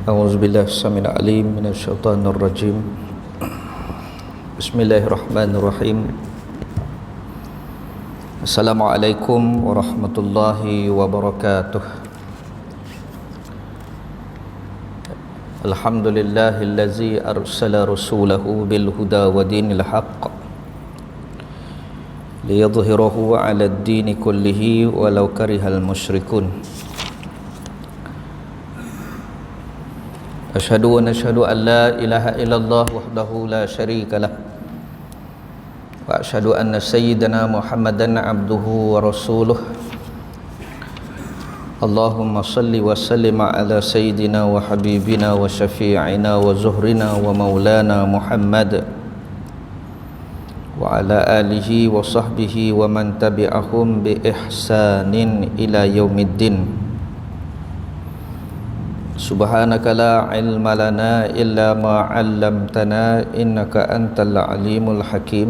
أعوذ بالله السميع العليم من الشيطان الرجيم. بسم الله الرحمن الرحيم. السلام عليكم ورحمة الله وبركاته. الحمد لله الذي أرسل رسوله بالهدى ودين الحق ليظهره على الدين كله ولو كره المشركون. أشهد ونشهد أن لا إله إلا الله وحده لا شريك له وأشهد أن سيدنا محمدا عبده ورسوله. اللهم صل وسلم على سيدنا وحبيبنا وشفيعنا وزهرنا ومولانا محمد وعلى آله وصحبه ومن تبعهم بإحسان إلى يوم الدين. سبحانك لا علم لنا إلا ما علمتنا إنك أنت العليم الحكيم.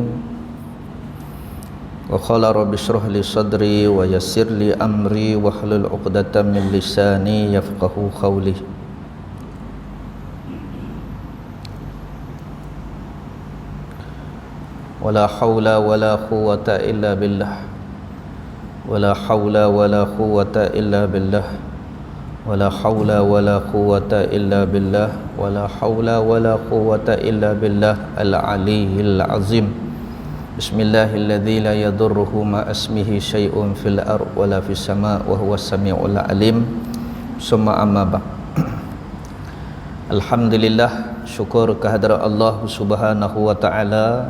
وقال رب اشرح لي صدري ويسر لي أمري واحلل عقدة من لساني يفقهوا قولي. ولا حول ولا قوة إلا بالله ولا حول ولا قوة إلا بالله ولا حول ولا قوة إلا بالله ولا حول ولا قوة إلا بالله العلي العظيم. بسم الله الذي لا يضره مع اسمه شيء في الأرض ولا في السماء وهو السميع العليم. ثم أما بعد. Alhamdulillah, syukur kehadrat Allah Subhanahu wa taala.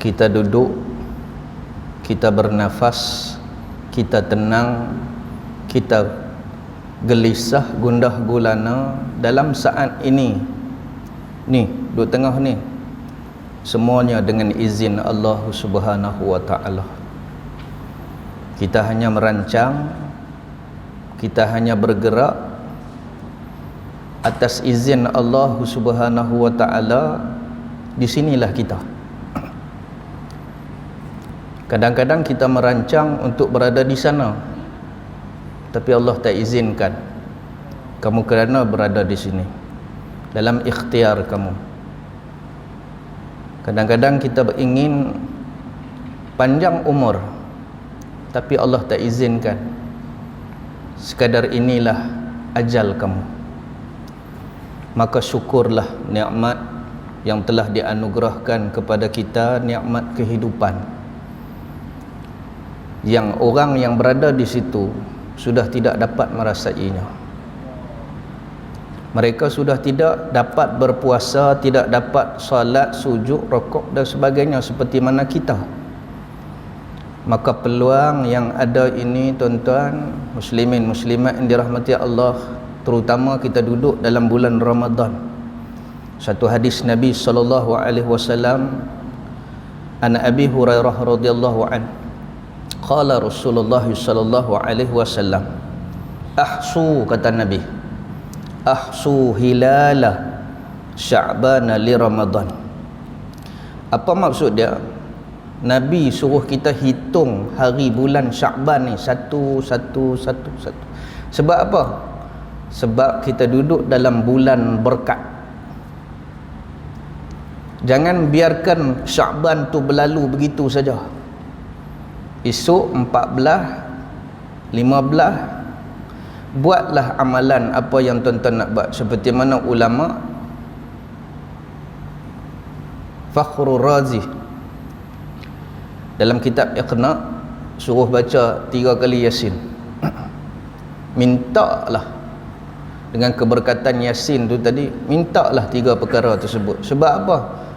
Kita duduk, kita bernafas, kita tenang, kita gelisah, gundah gulana dalam saat ini. Ni, duduk tengah ni. Semuanya dengan izin Allah Subhanahu wa taala. Kita hanya merancang, kita hanya bergerak atas izin Allah Subhanahu wa taala. Di sinilah kita. Kadang-kadang kita merancang untuk berada di sana, tapi Allah tak izinkan kamu kerana berada di sini dalam ikhtiar kamu. Kadang-kadang kita ingin panjang umur, tapi Allah tak izinkan. Sekadar inilah ajal kamu. Maka syukurlah nikmat yang telah dianugerahkan kepada kita, nikmat kehidupan, yang orang yang berada di situ sudah tidak dapat merasainya. Mereka sudah tidak dapat berpuasa, tidak dapat salat, sujud, rukuk dan sebagainya seperti mana kita. Maka peluang yang ada ini, tuan-tuan muslimin muslimat yang dirahmati Allah, terutama kita duduk dalam bulan Ramadan. Satu hadis Nabi sallallahu alaihi wasallam, an Abi Hurairah radhiyallahu anhu, qala Rasulullah sallallahu alaihi wasallam, ahsu, kata Nabi, ahsu hilala Sya'ban li Ramadan. Apa maksud dia? Nabi suruh kita hitung hari bulan Sya'ban ni satu. Sebab apa? Sebab kita duduk dalam bulan berkat. Jangan biarkan Sya'ban tu berlalu begitu saja. Esok 14, 15, buatlah amalan apa yang tuan-tuan nak buat. Seperti mana ulama Fakhrul Razi dalam kitab Iqna suruh baca 3 kali Yasin. Mintalah dengan keberkatan Yasin tu tadi, mintalah 3 perkara tersebut. Sebab apa?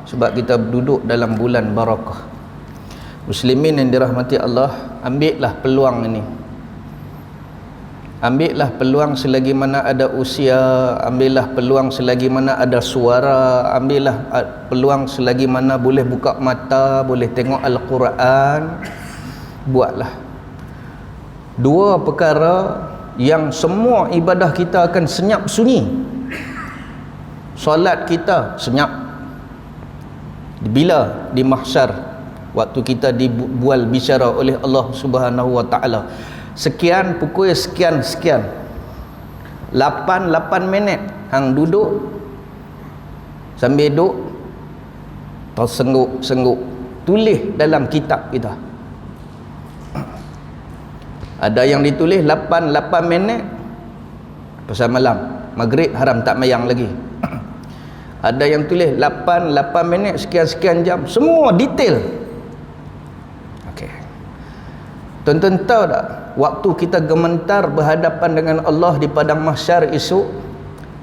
Sebab kita duduk dalam bulan barakah. Muslimin yang dirahmati Allah, ambillah peluang ini. Ambillah peluang selagi mana ada usia, ambillah peluang selagi mana ada suara, ambillah peluang selagi mana boleh buka mata, boleh tengok Al-Quran. Buatlah 2 perkara yang semua ibadah kita akan senyap sunyi. Solat kita senyap. Bila di mahsyar, waktu kita dibual bicara oleh Allah Subhanahu wa taala, sekian pukul sekian 8 minit hang duduk sambil duduk tersengguk tulis dalam kitab kita. Ada yang ditulis 8 minit pasal malam maghrib haram tak mayang lagi. Ada yang tulis 8 minit sekian jam, semua detail. Okey. Tuan-tuan tahu tak, waktu kita gementar berhadapan dengan Allah di padang mahsyar esok,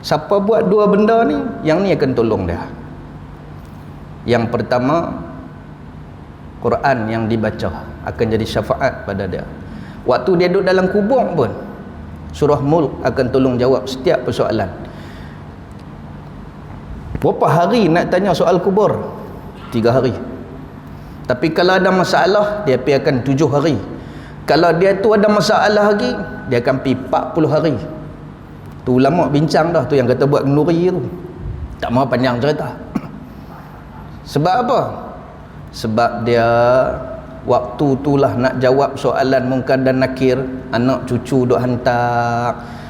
siapa buat dua benda ni, yang ni akan tolong dia. Yang pertama, Quran yang dibaca akan jadi syafaat pada dia. Waktu dia duduk dalam kubur pun, surah Mulk akan tolong jawab setiap persoalan. Berapa hari nak tanya soal kubur? 3 hari. Tapi kalau ada masalah, dia pergi akan 7 hari. Kalau dia tu ada masalah lagi, dia akan pergi 40 hari. Tu ulama bincang dah, tu yang kata buat kenduri tu. Tak mahu panjang cerita. Sebab apa? Sebab dia waktu itulah nak jawab soalan Munkar dan Nakir, anak cucu duk hantar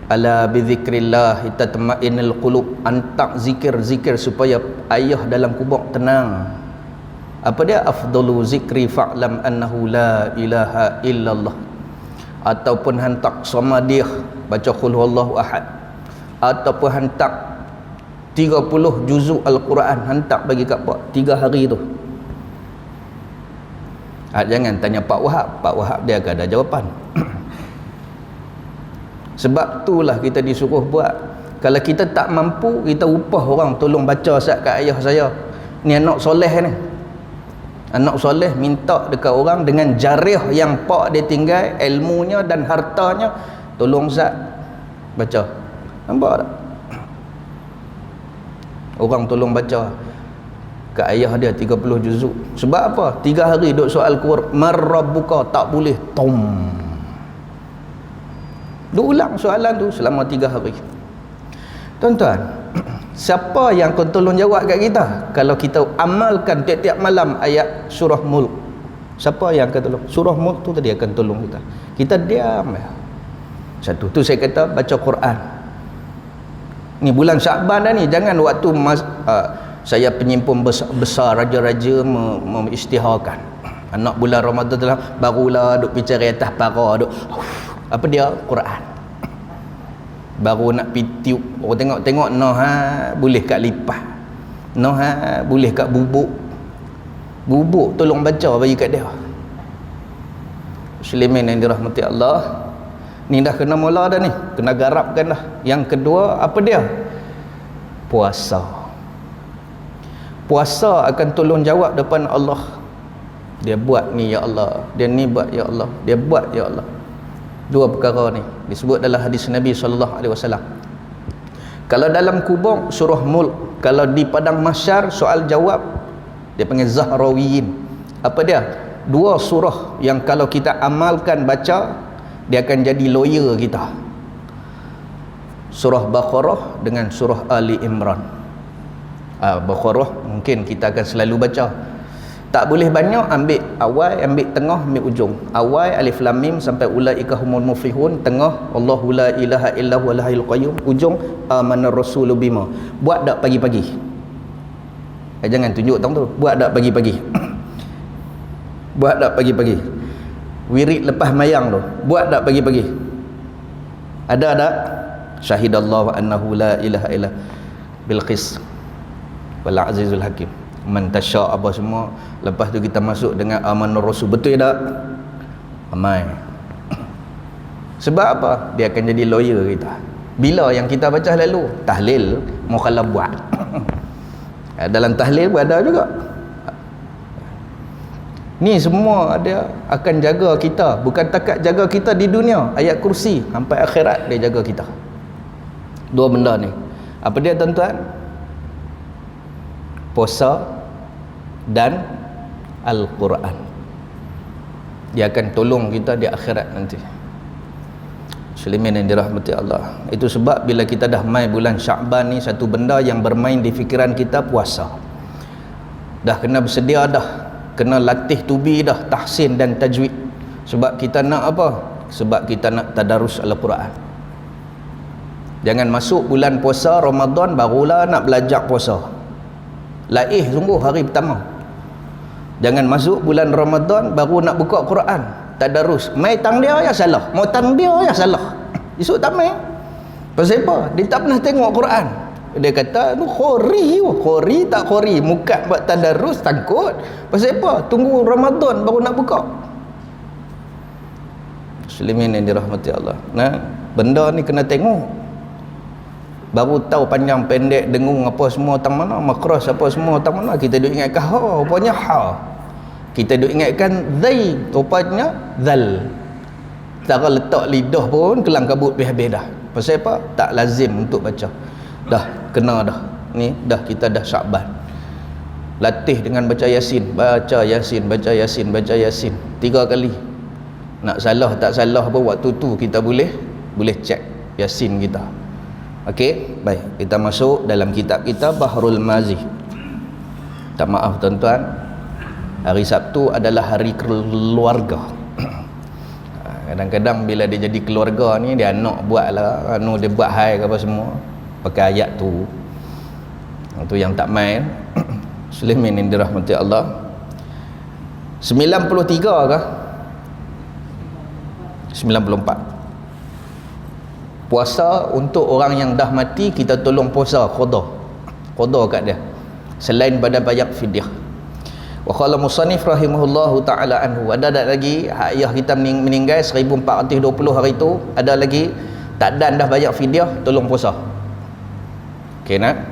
ala bizikrillah tatma'innul qulub, antak zikir supaya ayah dalam kubur tenang. Apa dia? Afdalu zikri fa'lam annahu la ilaha illallah. Ataupun hantak samadiyah, baca qul huwallahu ahad. Ataupun hantak 30 juzuk al-Quran, hantak bagi kat pak 3 hari tu. Jangan tanya Pak Wahab dia akan ada jawapan. Sebab itulah kita disuruh buat. Kalau kita tak mampu, kita upah orang tolong baca sat kat ayah saya. Ni anak soleh ni. Anak soleh minta dekat orang dengan jariah yang pak dia tinggal, ilmunya dan hartanya, tolong sat baca. Nampak tak? Orang tolong baca kat ayah dia 30 juzuk. Sebab apa? 3 hari duk soal kubur, marrabbuka, tak boleh tom. Duk ulang soalan tu selama 3 hari. Tuan-tuan, siapa yang akan tolong jawab kat kita kalau kita amalkan tiap-tiap malam ayat surah Mulk? Siapa yang akan tolong? Surah Mulk tu tadi akan tolong kita. Kita diam ya. Satu tu saya kata baca Quran. Ni bulan Syaban dah ni, jangan waktu saya penyimpun besar raja-raja mengisytiharkan. Anak bulan Ramadan tu barulah duk bicara atas para duk apa dia Quran. Baru nak pitiup, orang tengok noh boleh kat lipas. Noh boleh kat bubuk. Bubuk tolong baca bagi kat dia. Muslimin yang dirahmati Allah. Ni dah kena mula dah ni, kena garapkan dah. Yang kedua apa dia? Puasa. Puasa akan tolong jawab depan Allah. Dia buat ni ya Allah, dia ni buat ya Allah, dia buat ya Allah. Dua perkara ni disebut dalam hadis Nabi SAW. Kalau dalam kubur surah Mulk, kalau di padang mahsyar soal jawab dia panggil Zahrawiyin. Apa dia? 2 surah yang kalau kita amalkan baca, dia akan jadi lawyer kita. Surah Baqarah dengan surah Ali Imran. Baqarah mungkin kita akan selalu baca. Tak boleh banyak, ambil awal, ambil tengah, ambil ujung. Awal alif lam mim sampai ulaika humul muflihun, tengah Allahu la ilaha illa huwal hayyul qayyum, ujung amanar rasulu bima. Buat tak pagi-pagi? Jangan tunjuk tang tu. Buat tak pagi-pagi? Buat tak pagi-pagi? Wirid lepas mayang tu, buat tak pagi-pagi? Ada tak? Syahidallahu annahu la ilaha illa bilqis wal azizul hakim. Man tasya' apa semua. Lepas tu kita masuk dengan amanur rasul. Betul tak? Amai. Sebab apa? Dia akan jadi lawyer kita. Bila yang kita baca lalu tahlil mukhalaf buat. Dalam tahlil pun ada juga. Ni semua ada akan jaga kita. Bukan takat jaga kita di dunia, ayat kursi, sampai akhirat dia jaga kita. 2 benda ni. Apa dia tuan-tuan? Puasa dan Al-Quran. Dia akan tolong kita di akhirat nanti. Muslimin yang dirahmati Allah. Itu sebab bila kita dah mai bulan Syaban ni, satu benda yang bermain di fikiran kita puasa. Dah kena bersedia dah, kena latih tubi dah, tahsin dan tajwid. Sebab kita nak apa? sebab kita nak tadarus Al-Quran. Jangan masuk bulan puasa Ramadan barulah nak belajar puasa. Laih sungguh hari pertama. Jangan masuk bulan Ramadan baru nak buka Quran, tadarus. Mai tang dia ya salah, mau tang dia ya salah. Esok tak mai. Pasal apa? Dia tak pernah tengok Quran. Dia kata tu khori tak khori, muka buat tadarus takut. Pasal apa? Tunggu Ramadan baru nak buka. Muslimin yang dirahmati Allah. Nah, benda ni kena tengok. Baru tahu panjang pendek dengung apa semua tang mana, makros apa semua tang mana, kita duk ingatkan rupanya kita duk ingatkan zai, rupanya zal. Cara letak lidah pun kelang kabut habis dah. Pasal apa? Tak lazim untuk baca. Dah kena dah. Ni dah kita dah Syaban. Latih dengan baca Yasin, baca Yasin, baca Yasin, baca Yasin 3 kali. Nak salah tak salah pun waktu tu kita boleh cek Yasin kita. Okey, baik. Kita masuk dalam kitab kita Bahrul Mazi. Tak maaf tuan-tuan, hari Sabtu adalah hari keluarga. Kadang-kadang bila dia jadi keluarga ni, dia anak buatlah, dia buat hai ke apa semua, pakai ayat tu. Itu yang tak main. Muslimin yang dirahmati Allah. 93 kah? 94. Puasa untuk orang yang dah mati, kita tolong puasa qada kat dia selain pada bayar fidyah. Wa qala musannif rahimahullahu taala anhu, ada lagi ayah kita meninggal 1420 hari tu, ada lagi tak dan dah bayar fidyah, tolong puasa. Okey nak?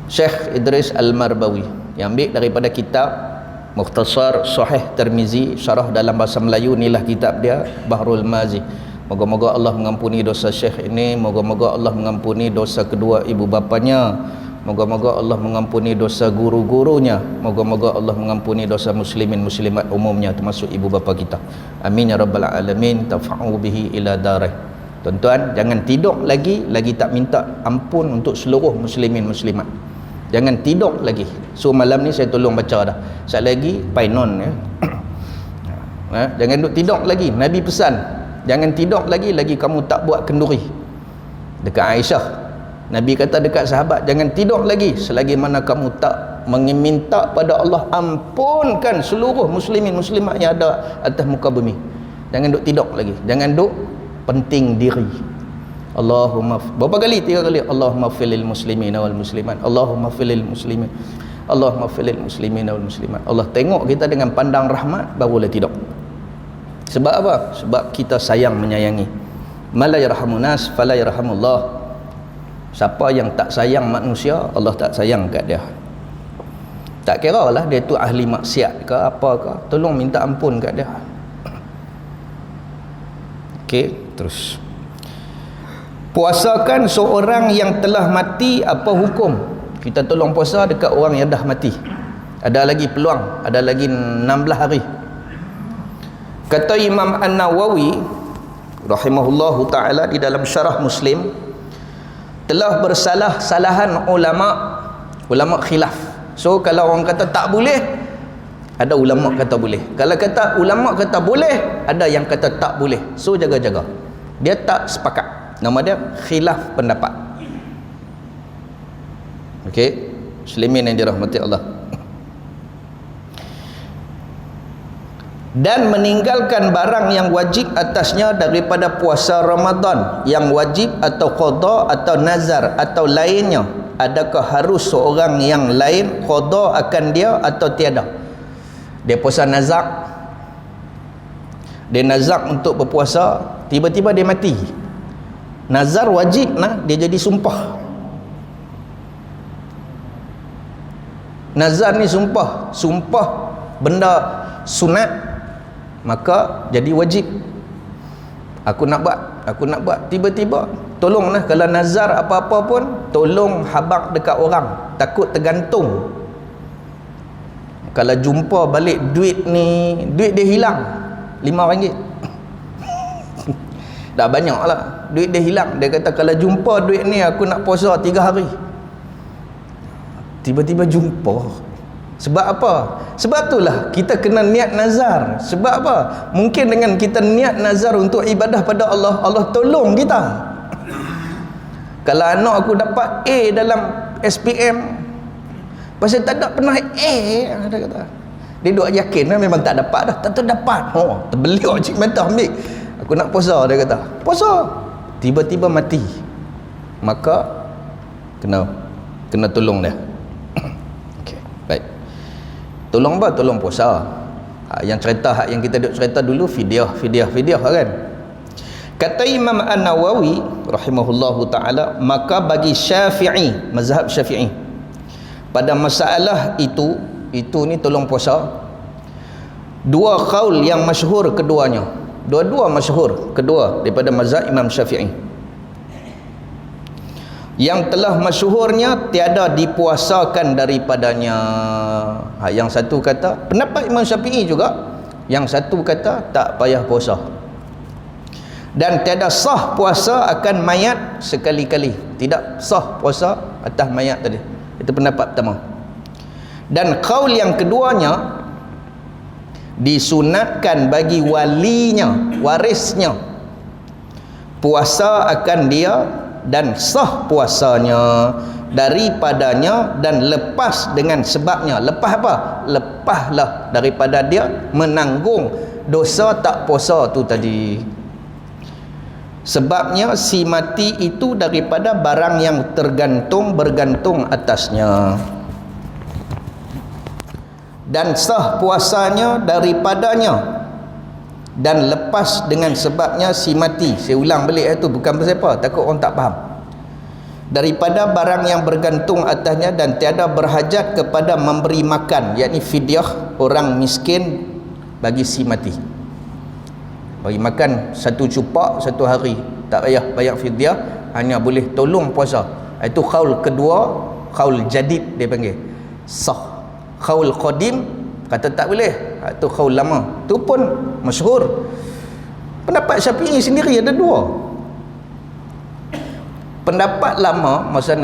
Syekh Idris Al-Marbawi yang ambil daripada kitab Mukhtasar Sahih Tirmizi, syarah dalam bahasa Melayu, inilah kitab dia Bahrul Mazi. Moga-moga Allah mengampuni dosa Syekh ini, moga-moga Allah mengampuni dosa kedua ibu bapanya, moga-moga Allah mengampuni dosa guru-gurunya, moga-moga Allah mengampuni dosa muslimin muslimat umumnya termasuk ibu bapa kita. Amin ya rabbal alamin. Tafa'u bihi ila darih. Tuan-tuan, jangan tidur lagi tak minta ampun untuk seluruh muslimin muslimat. Jangan tidur lagi. So malam ni saya tolong baca dah. Sekali lagi painon ya. Jangan duk tidur lagi. Nabi pesan, jangan tidur lagi kamu tak buat kenduri. Dekat Aisyah, Nabi kata dekat sahabat, jangan tidur lagi selagi mana kamu tak meminta pada Allah ampunkan seluruh muslimin muslimat yang ada atas muka bumi. Jangan duk tidur lagi. Jangan duk penting diri. Allahumma, berapa kali? 3 kali. Allahumma filil muslimina wal muslimat, Allahumma filil muslimin, Allahumma filil muslimina wal muslimat. Allah tengok kita dengan pandang rahmat, barulah tidur. Sebab apa? Sebab kita sayang menyayangi. Mala yarhamunas fala yarhamullah. Siapa yang tak sayang manusia, Allah tak sayang kat dia. Tak kira lah dia tu ahli maksiat ke apa ke, tolong minta ampun kat dia. Okey, terus. Puasakan seorang yang telah mati, apa hukum? Kita tolong puasa dekat orang yang dah mati. Ada lagi peluang, ada lagi 16 hari. Kata Imam An-Nawawi rahimahullahu ta'ala di dalam syarah Muslim, telah bersalah-salahan ulama khilaf. So kalau orang kata tak boleh, ada ulama kata boleh. Kalau kata ulama kata boleh, ada yang kata tak boleh. So jaga-jaga. Dia tak sepakat. Nama dia khilaf pendapat. Okey, muslimin yang dirahmati Allah. Dan meninggalkan barang yang wajib atasnya daripada puasa Ramadan, yang wajib atau qada atau nazar atau lainnya. Adakah harus seorang yang lain qada akan dia atau tiada? Dia puasa nazar, dia nazar untuk berpuasa, tiba-tiba dia mati. Nazar wajib dia jadi sumpah. Nazar ni sumpah benda sunat, maka jadi wajib. Aku nak buat, tiba-tiba tolonglah, kalau nazar apa-apa pun tolong habaq dekat orang, takut tergantung. Kalau jumpa balik duit dia hilang RM5. Dah banyak lah duit dia hilang. Dia kata kalau jumpa duit ni aku nak puasa 3 hari. Tiba-tiba jumpa Sebab apa? Sebab itulah kita kena niat nazar. Sebab apa? Mungkin dengan kita niat nazar untuk ibadah pada Allah, Allah tolong kita. Kalau anak aku dapat A dalam SPM, pasal tak ada pernah A, dia kata. Dia duk yakin lah, memang tak dapat dah. Tak dapat. Oh, terbeliak cik mata ambil. Aku nak puasa, dia kata. Puasa. Tiba-tiba mati. Maka kena tolong dia. Okey, baik. Tolong apa? Tolong puasa. Yang cerita yang kita duk cerita dulu fidyah kan. Kata Imam An-Nawawi rahimahullahu taala, maka bagi Syafi'i, mazhab Syafi'i, pada masalah itu ni tolong puasa, dua qaul yang masyhur keduanya. Dua-dua masyhur kedua daripada mazhab Imam Syafi'i. Yang telah masyhurnya tiada dipuasakan daripadanya. Yang satu kata pendapat Imam Syafi'i juga, yang satu kata tak payah puasa. Dan tiada sah puasa akan mayat sekali-kali. Tidak sah puasa atas mayat tadi. Itu pendapat pertama. Dan qaul yang keduanya, disunatkan bagi walinya, warisnya, puasa akan dia dan sah puasanya daripadanya dan lepas dengan sebabnya. Lepas apa? Lepaslah daripada dia menanggung dosa tak puasa tu tadi. Sebabnya si mati itu daripada barang yang bergantung atasnya, dan sah puasanya daripadanya dan lepas dengan sebabnya si mati. Saya ulang balik itu, bukan pasal apa, takut orang tak faham. Daripada barang yang bergantung atasnya dan tiada berhajat kepada memberi makan, yakni fidyah orang miskin bagi si mati. Bagi makan satu cupak satu hari, tak payah bayar fidyah, hanya boleh tolong puasa. Itu qaul kedua, qaul jadid dia panggil, sah. Qaul qadim kata tak boleh, itu qaul lama, tu pun masyhur. Pendapat Syafi'i sendiri ada dua. Pendapat lama masa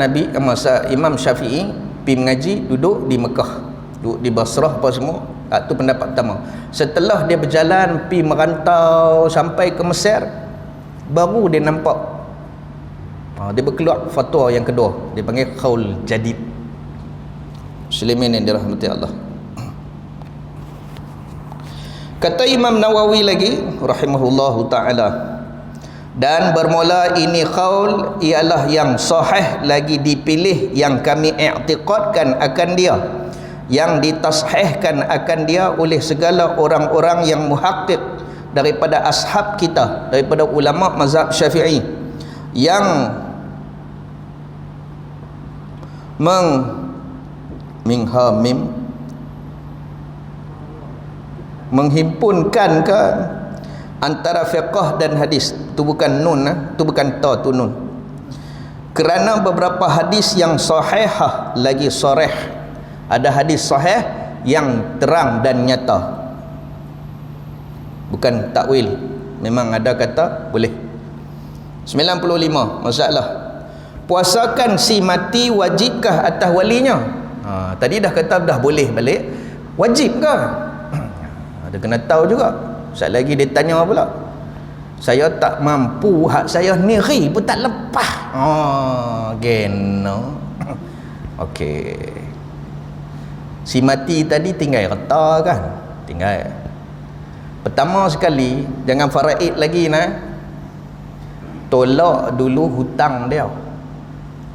Imam Syafi'i pergi mengaji, duduk di Mekah, duduk di Basrah apa semua. Itu pendapat pertama. Setelah dia berjalan pergi merantau sampai ke Mesir, baru dia nampak, dia berkeluar fatwa yang kedua, dia panggil qaul jadid. Muslimin yang dirahmati Allah. Kata Imam Nawawi lagi rahimahullahu taala, dan bermula ini qaul ialah yang sahih lagi dipilih, yang kami i'tiqadkan akan dia, yang ditashihkan akan dia oleh segala orang-orang yang muhaqqiq daripada ashab kita, daripada ulama mazhab Syafi'i, yang menghimpunkan ke antara fiqh dan hadis. Tu bukan nun, tu bukan ta, tu nun. Kerana beberapa hadis yang sahihah lagi sarih. Ada hadis sahih yang terang dan nyata, bukan takwil. Memang ada kata boleh. 95 masalah, puasakan si mati wajibkah atas walinya? Tadi dah kata dah boleh balik, wajib ke? Ada kena tahu juga. Sekali lagi dia tanya pula, saya tak mampu, hak saya niri pun tak lepas. Geno. Okey, si mati tadi tinggal reta kan? Tinggal. Pertama sekali, jangan faraid lagi nah. Tolak dulu hutang dia.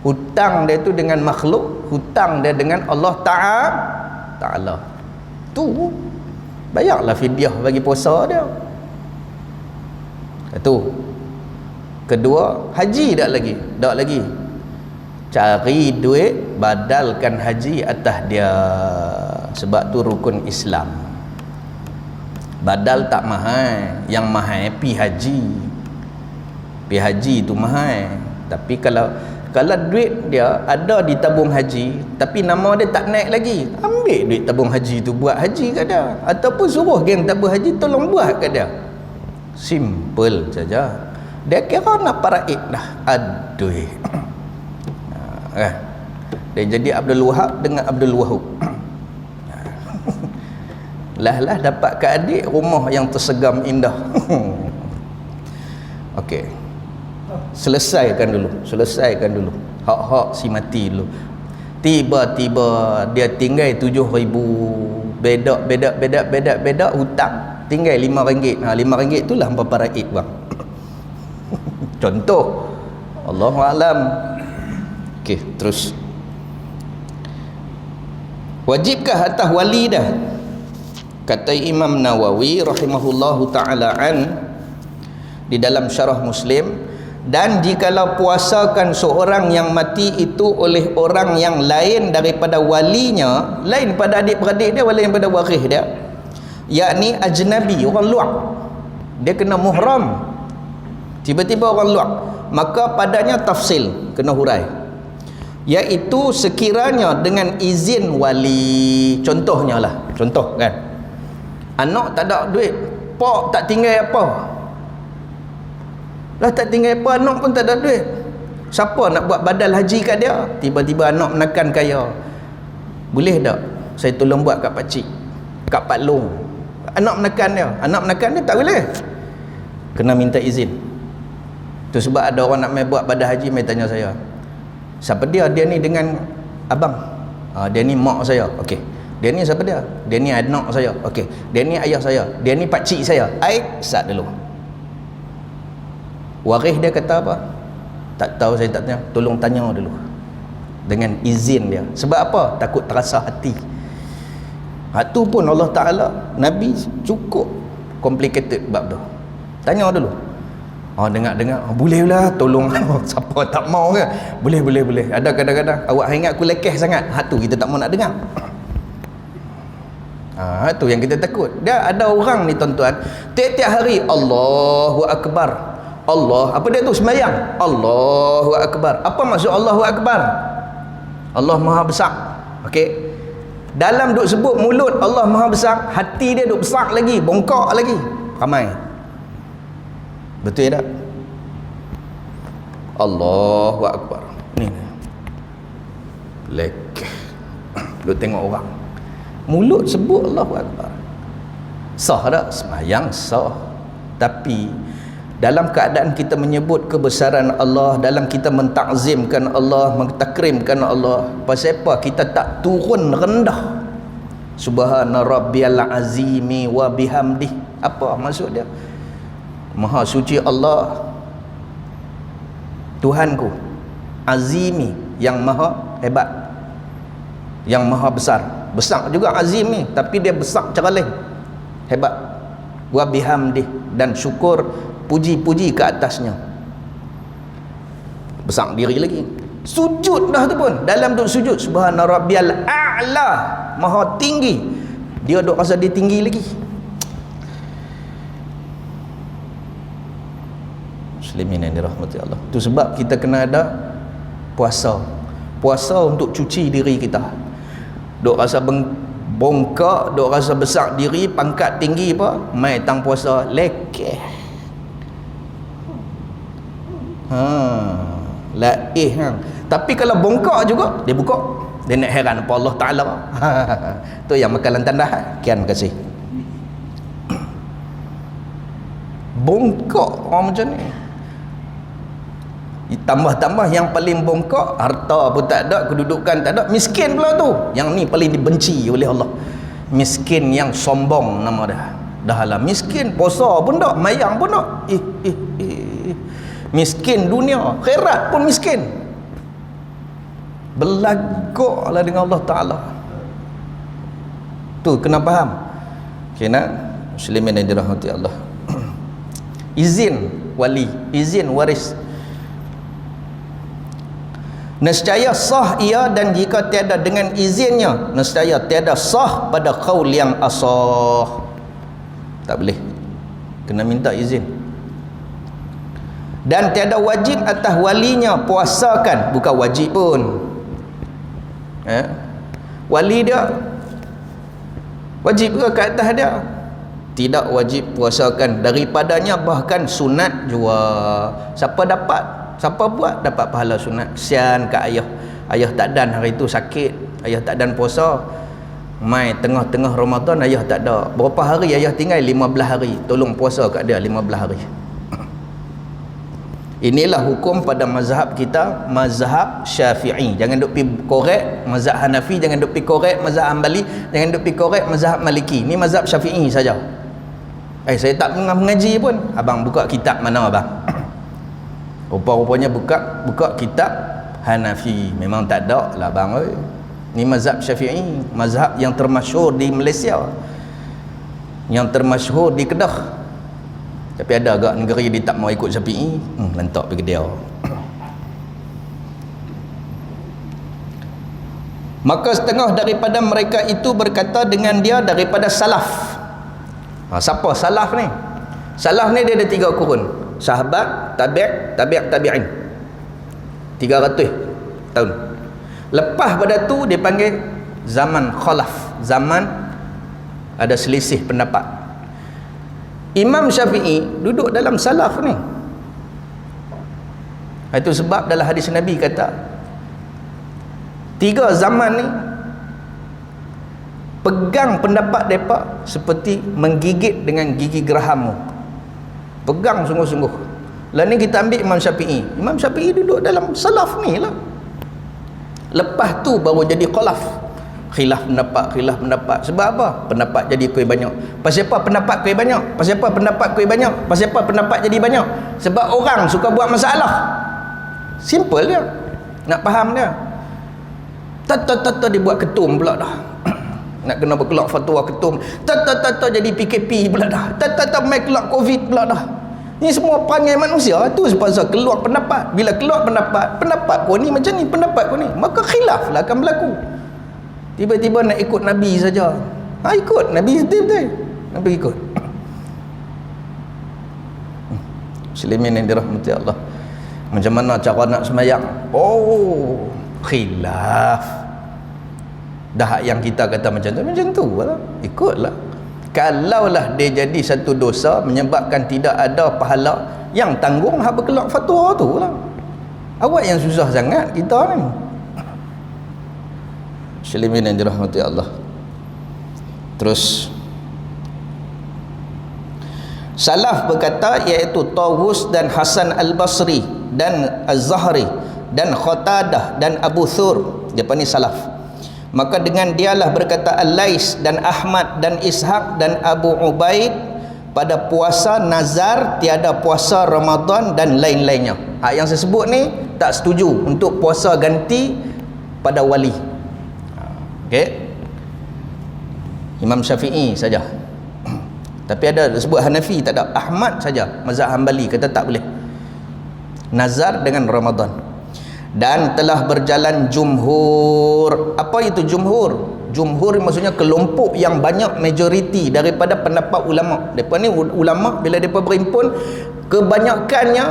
Hutang dia tu dengan makhluk, hutang dia dengan Allah Ta'ala. Tu bayarlah fidyah bagi puasa dia. Itu. Kedua, haji dak lagi. Cari duit badalkan haji atas dia, sebab tu rukun Islam. Badal tak mahal, yang mahal pi haji. Pi haji tu mahal. Tapi kalau duit dia ada di tabung haji tapi nama dia tak naik lagi, ambil duit tabung haji tu buat haji kat dia, ataupun suruh geng tabung haji tolong buat kat dia. Simple saja. Dia kira nak paraid dah. Aduh. Dia jadi Abdul Wahab dengan Abdul Wahab. Lah dapat ke adik rumah yang tersegam indah. Okey, selesaikan dulu hak-hak si mati dulu. Tiba-tiba dia tinggal 7,000, bedak hutang tinggal RM5. RM5 itulah berapa raib bang. Contoh, Allahu alam. Okey, terus. Wajibkah atas wali dah? Kata Imam Nawawi rahimahullahu taala di dalam syarah Muslim, dan jikalau puasakan seorang yang mati itu oleh orang yang lain daripada walinya, lain pada adik-beradik dia, lain pada waris dia, yakni ajnabi, orang luar, dia kena muhram, tiba-tiba orang luar, maka padanya tafsil, kena hurai, iaitu sekiranya dengan izin wali. Contohnya lah, contoh kan, anak tak ada duit, pak tak tinggal apa lah, tak tinggal apa, anak pun tak ada duit, siapa nak buat badal haji kat dia? Tiba-tiba anak menekan kaya, boleh tak saya tolong buat kat pakcik, kat pak long? Anak menekan dia tak boleh, kena minta izin. Tu sebab ada orang nak mai buat badal haji, mai tanya saya, siapa dia ni dengan abang? Dia ni mak saya. Okey, dia ni siapa dia? Dia ni anak saya. Okey, dia ni ayah saya, dia ni pakcik saya. Sat dulu, waris dia kata apa? Tak tahu, saya tak tanya, tolong tanya dulu dengan izin dia. Sebab apa? Takut terasa hati. Tu pun Allah Ta'ala, Nabi cukup complicated bab tu. Tanya dulu. Dengar boleh lah, tolong. Siapa tak mau ke? Boleh. Ada kadang-kadang awak ingat aku lekeh sangat, tu kita tak mau nak dengar. Tu yang kita takut. Dia ada orang ni tuan-tuan, tiap-tiap hari Allahu Akbar, Allah, apa dia tu, sembahyang, Allahu Akbar. Apa maksud Allahu Akbar? Allah Maha Besar. Okey, dalam duk sebut mulut Allah Maha Besar, hati dia duk besar lagi, bongkak lagi, ramai. Betul tak? Allahu Akbar ni lekeh. Lu tengok orang mulut sebut Allahu Akbar, sah tak? Sembahyang sah. Tapi dalam keadaan kita menyebut kebesaran Allah, dalam kita mentakzimkan Allah, mentakrimkan Allah, pasal apa? Kita tak turun rendah. Subhana rabbiyal azimi wa bihamdih. Apa maksud dia? Maha suci Allah Tuhanku, azimi, yang maha hebat, yang maha besar. Besar juga azim ni, tapi dia besar cara lain, hebat. Wa bihamdih, dan syukur, puji-puji ke atasnya. Besar diri lagi. Sujud dah tu pun, dalam duk sujud, subhana rabbiyal a'la, maha tinggi, dia duk rasa dia tinggi lagi. Muslimin yang dirahmati Allah. Itu sebab kita kena ada puasa untuk cuci diri kita. Duk rasa bongkak, duk rasa besar diri, pangkat tinggi apa, mai tang puasa lekeh. Tapi kalau bongkak juga, dia buka, dia nak heran apa Allah Ta'ala. Tu yang makalan tanda. Kian kasih. Bongkak orang macam ni. Tambah-tambah yang paling bongkak, harta pun tak ada, kedudukan tak ada, miskin pula tu. Yang ni paling dibenci oleh Allah. Miskin yang sombong nama dia. Dah lah miskin, puasa pun tak, mayang pun tak. Miskin dunia, akhirat pun miskin. Berlagaklah dengan Allah Ta'ala. Tu kena faham. Kena muslimin yang dirahmati Allah. Izin wali, izin waris, nescaya sah ia, dan jika tiada dengan izinnya, nescaya tiada sah pada qaul yang asah. Tak boleh, kena minta izin. Dan tiada wajib atas walinya puasakan, bukan wajib pun. Wali dia wajib ke ke atas dia? Tidak wajib puasakan, daripadanya bahkan sunat jua. Siapa dapat, siapa buat, dapat pahala sunat. Kesian kat ayah tak dan hari tu sakit, ayah tak dan puasa, mai tengah-tengah Ramadan ayah tak ada. Berapa hari ayah tinggal? 15 hari. Tolong puasa kat dia 15 hari. Inilah hukum pada mazhab kita, mazhab Syafi'i. Jangan duk pi korek mazhab Hanafi, jangan duk pi korek mazhab Hanbali, jangan duk pi korek mazhab Maliki. Ni mazhab Syafi'i saja. Saya tak mengaji pun. Abang buka kitab mana abang? Rupa-rupanya buka kitab Hanafi. Memang tak ada lah bang oi. Ni mazhab Syafi'i, mazhab yang termasyhur di Malaysia, yang termasyhur di Kedah. Tapi ada agak negeri dia tak mau ikut Syafi'i, lantak pergi dia. Maka setengah daripada mereka itu berkata dengan dia daripada salaf. Siapa salaf ni? Salaf ni dia ada 3 kurun. Sahabat, tabi'in. 300 tahun. Lepas pada tu dia panggil zaman khalaf. Zaman ada selisih pendapat. Imam Syafi'i duduk dalam salaf ni. Itu sebab dalam hadis Nabi kata 3 zaman ni pegang pendapat mereka seperti menggigit dengan gigi gerahammu. Pegang sungguh-sungguh. Lalu ni kita ambil Imam Syafi'i. Imam Syafi'i duduk dalam salaf ni lah. Lepas tu baru jadi khalaf. Khilaf pendapat. Sebab apa? Pendapat jadi kuih banyak. Pasal apa pendapat kuih banyak? Pasal apa pendapat kuih banyak? Pasal apa pendapat jadi banyak? Sebab orang suka buat masalah. Simple dia. Nak faham dia. Tata dia buat ketum pula dah. Nak kena berkelak fatwa ketum. Tata jadi PKP pula dah. Tata mai kelak COVID pula dah. Ni semua perangai manusia. Tu sebab keluar pendapat. Bila keluar pendapat kau ni macam ni, pendapat kau ni, maka khilaf lah akan berlaku. Tiba-tiba nak ikut Nabi saja. Ikut Nabi betul-betul. Nabi ikut. Muslimin yang dirahmati Allah. Macam mana cara nak semayang? Khilaf. Dah yang kita kata macam tu lah. Ikutlah. Kalaulah dia jadi satu dosa menyebabkan tidak ada pahala, yang tanggung hak berkelak fatwa tu lah. Awak yang susah sangat kita ni. Muslimin yang dirahmati Allah. Terus salaf berkata, iaitu Tawus dan Hasan al-Basri dan Az-Zahri dan Khatadah dan Abu Thur, dia panggil salaf. Maka dengan dialah berkata Al-Lais dan Ahmad dan Ishaq dan Abu Ubaid pada puasa nazar, tiada puasa Ramadan dan lain-lainnya. Yang saya sebut ni tak setuju untuk puasa ganti pada wali. Okey. Imam Syafi'i saja. Tapi ada sebut Hanafi tak ada. Ahmad saja, mazhab Hanbali kata tak boleh nazar dengan Ramadan. Dan telah berjalan jumhur. Apa itu jumhur? Jumhur maksudnya kelompok yang banyak, majoriti daripada pendapat ulama. Depa ni ulama bila depa berhimpun, kebanyakannya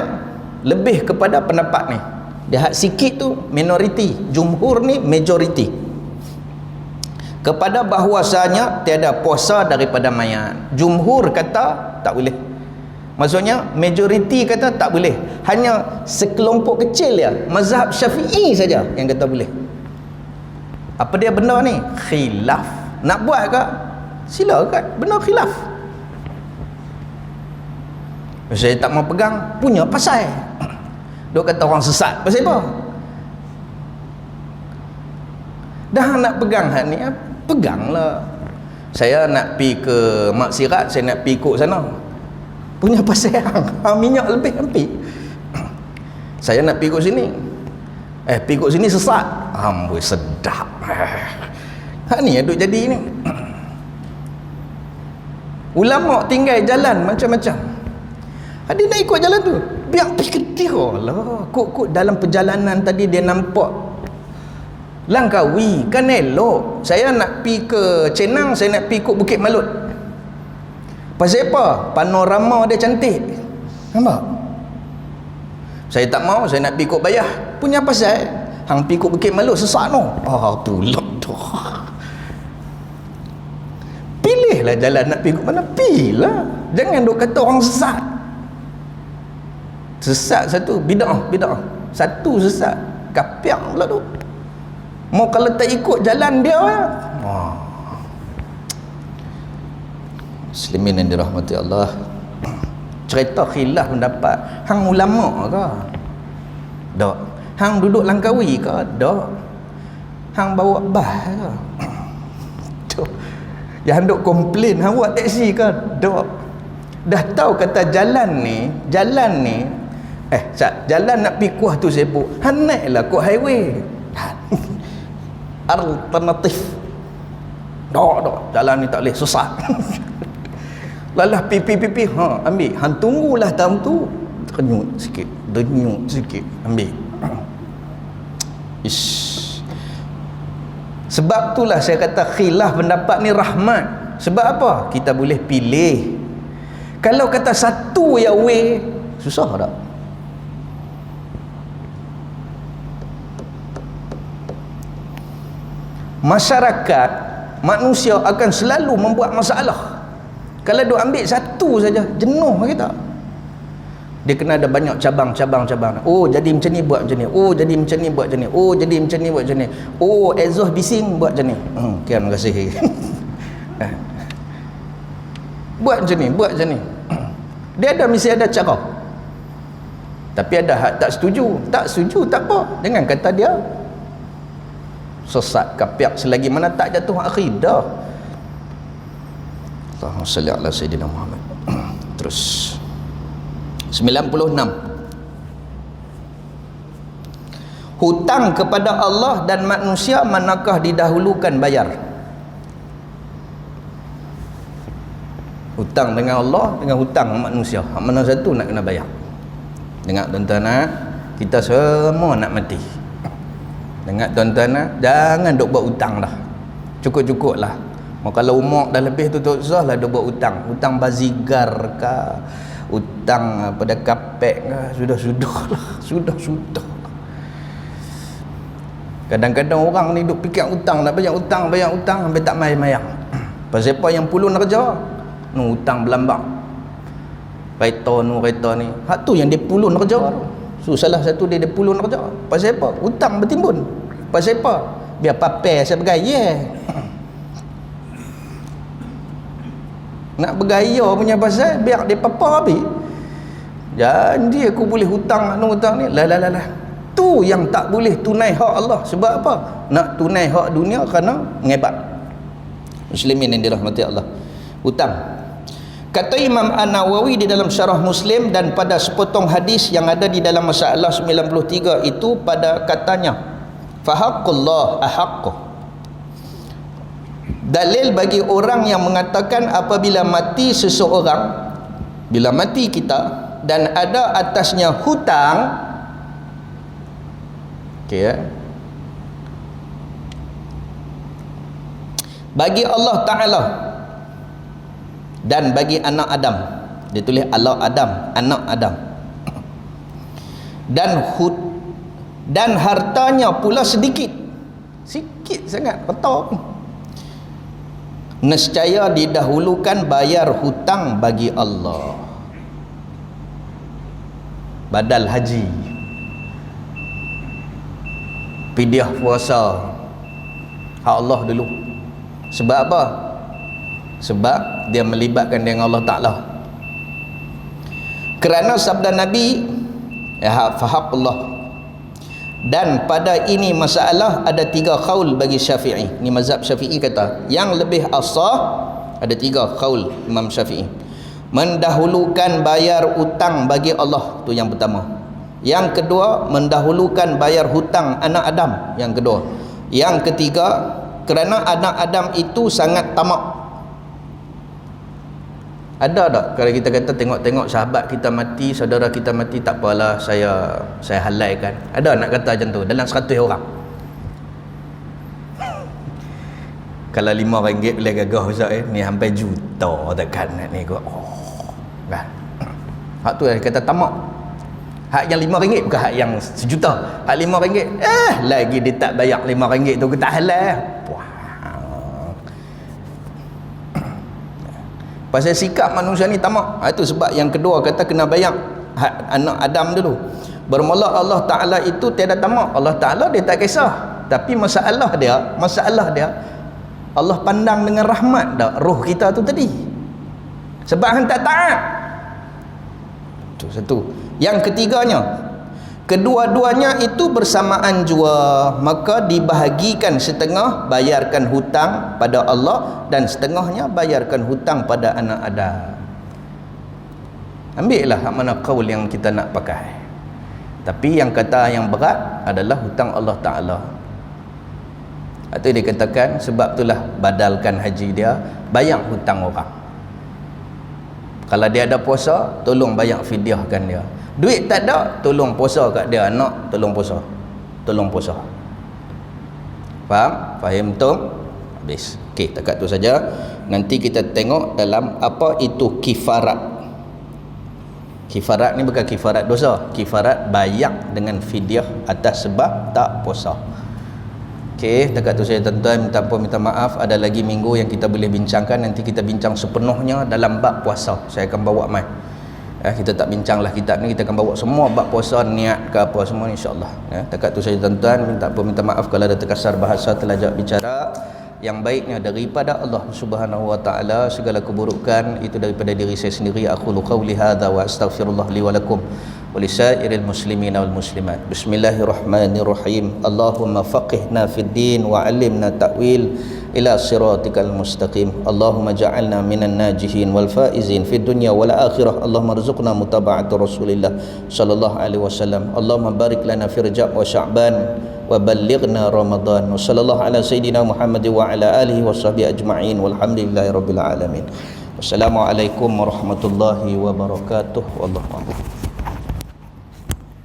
lebih kepada pendapat ni. Dia hak sikit tu minoriti, jumhur ni majoriti. Kepada bahwasanya tiada puasa daripada mayat. Jumhur kata tak boleh. Maksudnya majoriti kata tak boleh. Hanya sekelompok kecil ya, mazhab Syafi'i saja yang kata boleh. Apa dia benda ni? Khilaf. Nak buat ke? Silakan. Benda khilaf. Saya tak mau pegang, punya pasal. Dia kata orang sesat. Pasal apa? Dah nak pegang hal ni, peganglah. Saya nak pi ke maksirat, saya nak pi ikut sana, punya pasal minyak lebih ambil. Saya nak pi ikut sini, pi ikut sini sesat. Amboi sedap. Hak ni duk jadi ni. Ulama tinggal jalan macam-macam. Dia nak ikut jalan tu, biar pergi ke dia lah. Kok dalam perjalanan tadi dia nampak Langkawi kan elok. Saya nak pi ke Cenang, saya nak pi ikut Bukit Malut. Pasal apa? Panorama dia cantik. Nampak? Saya tak mau, saya nak pi ikut Bayah. Punya pasal hang pi ikut Bukit Malut sesat no. Pula tu. Pilihlah jalan nak pi ikut mana, pilah. Jangan duk kata orang sesat. Sesat satu, bid'ah. Satu sesat, kafir pula tu. Mau kalau tak ikut jalan dia, Muslimin yang dirahmati Allah, cerita khilaf pendapat hang ulama ke? Tak. Hang duduk Langkawi ke? Tak. Hang bawa bas ke? Tak. Yang duk komplain hang buat taksi ke? Tak. Dah tahu kata jalan ni jalan nak pergi Kuah tu sibuk, hang naiklah kod highway alternatif. Tak, jalan ni tak boleh, susah. Lalah pipi ambil, hang tunggulah tahun tu denyut sikit ambil. Ish. Sebab itulah saya kata khilaf pendapat ni rahmat. Sebab apa? Kita boleh pilih. Kalau kata satu ya way, susah tak? Masyarakat, manusia akan selalu membuat masalah. Kalau dia ambil satu saja, jenuh kita. Dia kena ada banyak cabang. Oh, jadi macam ni buat macam ni. Oh, jadi macam ni buat macam ni. Oh, jadi macam ni buat macam ni. Oh, exhaust bising buat macam ni. Terima kasih. Buat macam ni. Dia mesti ada cara. Tapi ada hak tak setuju. Tak setuju tak apa. Jangan kata dia sesat kapiak selagi mana tak jatuh akidah. Allahumma salli ala sayyidina Muhammad. Terus 96. Hutang kepada Allah dan manusia manakah didahulukan bayar? Hutang dengan Allah dengan hutang dengan manusia, mana satu nak kena bayar? Dengar tuan-tuan, kita semua nak mati. Dengar tuan-tuan, jangan duk buat hutang dah. Cukup-cukup lah. Kalau umur dah lebih tu tak usah lah duk buat hutang. Hutang bazigar ke, hutang pada kapek ke, sudah lah. Kadang-kadang orang ni duk fikir hutang, nak bayar hutang sampai tak mayang. Pasal apa yang pulun kerja? Hutang berlambak. Kereta ni. Hak tu yang dia pulun kerja tu. So salah satu dia pulun kerja. Pasal apa? Hutang bertimbun. Pasal apa? Biar papai saya bergaya. Nak bergaya punya pasal biar dia papa habis. Janji aku boleh hutang ni. Lah. Tu yang tak boleh tunai hak Allah. Sebab apa? Nak tunai hak dunia kerana ngebat. Muslimin yang dirahmati Allah. Hutang. Kata Imam An-Nawawi di dalam Syarah Muslim dan pada sepotong hadis yang ada di dalam Masalah 93 itu pada katanya, fahaqqullah ahaqqu. Dalil bagi orang yang mengatakan apabila mati seseorang, bila mati kita dan ada atasnya hutang, bagi Allah Ta'ala dan bagi anak Adam, dia tulis Allah Adam, anak Adam, dan hartanya pula sikit sangat, betul. Nescaya didahulukan bayar hutang bagi Allah, badal haji, fidyah puasa, hak Allah dulu. Sebab apa? Sebab dia melibatkan dengan Allah Ta'ala. Kerana sabda Nabi, fahaqullah. Dan pada ini masalah ada 3 qaul bagi Syafi'i. Ni mazhab Syafi'i kata, yang lebih asah ada 3 qaul Imam Syafi'i. Mendahulukan bayar hutang bagi Allah, tu yang pertama. Yang kedua, mendahulukan bayar hutang anak Adam, yang kedua. Yang ketiga, kerana anak Adam itu sangat tamak. Ada tak kalau kita kata tengok-tengok sahabat kita mati, saudara kita mati, tak apalah, saya halaikan? Ada nak kata macam tu dalam 100 orang? Kalau RM5 boleh gagah Ustaz, ni sampai juta takkan ni kot. Kan? Hak tu yang kata tamak. Hak yang RM5 bukan hak yang sejuta. Hak RM5, lagi dia tak bayar RM5 tu, kita halal. Pasal sikap manusia ni tamak. Itu sebab yang kedua kata kena bayar hak anak Adam dulu. Bermula Allah Ta'ala itu tiada tamak. Allah Ta'ala dia tak kisah. Tapi masalah dia Allah pandang dengan rahmat dah roh kita tu tadi. sebab hang tak taat. Itu satu. Yang ketiganya, kedua-duanya itu bersamaan jua, maka dibahagikan, setengah bayarkan hutang pada Allah dan setengahnya bayarkan hutang pada anak Adam. Ambillah hak mana qaul yang kita nak pakai. Tapi yang kata yang berat adalah hutang Allah Ta'ala. Itu dia katakan, sebab itulah badalkan haji dia, bayar hutang orang. Kalau dia ada puasa, tolong bayar fidyahkan dia. Duit tak ada, tolong puasa kat dia. Anak, tolong puasa. Tolong puasa. Faham? Faham betul? Habis. Okey, takat tu saja. Nanti kita tengok dalam apa itu kifarat. Kifarat ni bukan kifarat dosa. Kifarat bayar dengan fidyah atas sebab tak puasa. Okey, takat tu saya tuan-tuan minta maaf. Ada lagi minggu yang kita boleh bincangkan. Nanti kita bincang sepenuhnya dalam bab puasa. Saya akan bawa mai. Kita tak bincanglah kitab ni, kita akan bawa semua bab puasa, niat ke apa semua, insya-Allah. Takat tu saja tuan-tuan, minta maaf kalau ada terkasar bahasa, terlajak bicara. Yang baiknya daripada Allah Subhanahu wa taala, segala keburukan itu daripada diri saya sendiri. Aqulu qauli hadza wa astaghfirullah li wa lakum wa lisairil muslimina wal muslimat. Bismillahirrahmanirrahim. Allahumma faqihna fid din wa 'allimna ta'wil ila siratikal mustaqim. Allahumma ja'alna minan najihin wal faizin fid dunya wal akhirah. Allahumma rzuqna mutaba'ata Rasulillah sallallahu alaihi wasallam. Allahumma barik lana fi Rajab wa Sya'ban wa ballighna Ramadan. Wa sallallahu ala sayidina Muhammad wa ala alihi washabihi ajma'in walhamdulillahi rabbil alamin. Wassalamualaikum warahmatullahi wabarakatuh. Wallahu a'lam.